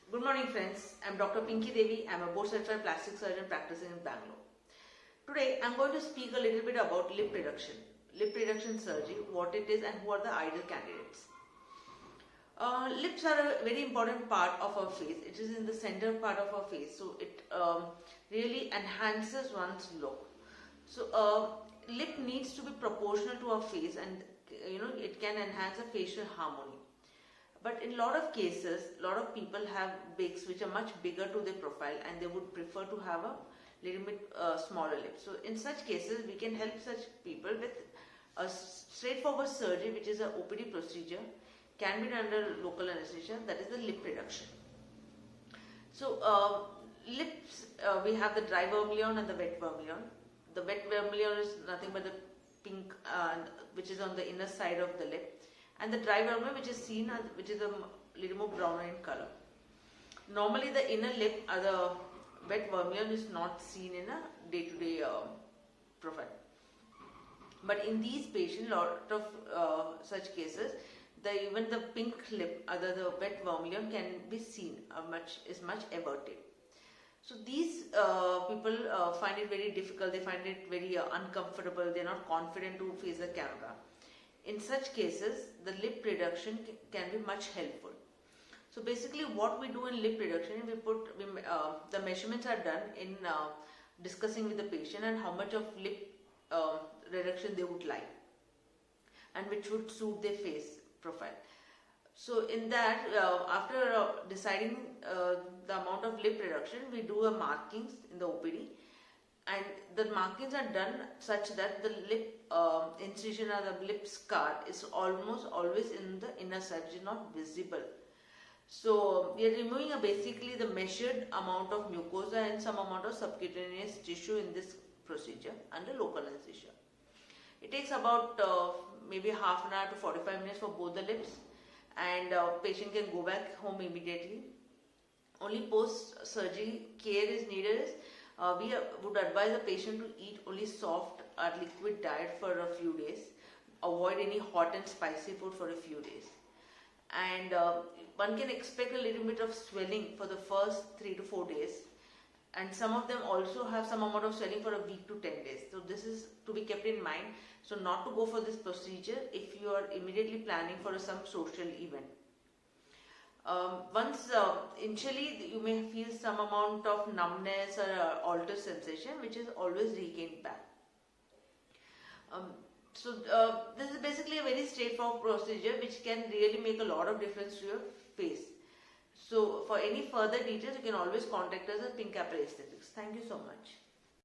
Good morning friends, I'm Dr. Pinky Devi. I'm a board certified plastic surgeon practicing in Bangalore. Today I'm going to speak a little bit about lip reduction. Lip reduction surgery, what it is and who are the ideal candidates. Lips are a very important part of our face. It is in the center part of our face, so it really enhances one's look. So lip needs to be proportional to our face, and it can enhance a facial harmony. But in a lot of cases, a lot of people have beaks which are much bigger to their profile and they would prefer to have a little bit smaller lips. So in such cases, we can help such people with a straightforward surgery, which is an OPD procedure, can be done under local anesthesia, that is the lip reduction. So lips, we have the dry vermilion and the wet vermilion. The wet vermilion is nothing but the pink which is on the inner side of the lip, and the dry vermilion which is seen, which is a little more brown in color. Normally the inner lip or the wet vermilion is not seen in a day-to-day profile. But in these patients, lot of such cases, even the pink lip, other the wet vermilion can be seen, is much averted. So these people find it very difficult, they find it very uncomfortable, they are not confident to face the camera. In such cases, the lip reduction can be much helpful. So basically what we do in lip reduction, the measurements are done in discussing with the patient and how much of lip reduction they would like and which would suit their face profile. So in that, after deciding the amount of lip reduction, we do a markings in the OPD, and the markings are done such that the lip incision or the lip scar is almost always in the inner side, which is not visible. So we are removing basically the measured amount of mucosa and some amount of subcutaneous tissue in this procedure under local anesthesia. It takes about maybe half an hour to 45 minutes for both the lips, and patient can go back home immediately. Only post-surgery care is needed. We would advise the patient to eat only soft or liquid diet for a few days. Avoid any hot and spicy food for a few days. And one can expect a little bit of swelling for the first 3 to 4 days. And some of them also have some amount of swelling for a week to 10 days. So this is to be kept in mind. So not to go for this procedure if you are immediately planning for some social event. Initially you may feel some amount of numbness or altered sensation, which is always regained back. This is basically a very straightforward procedure which can really make a lot of difference to your face. So for any further details, you can always contact us at Pink Apple Aesthetics. Thank you so much.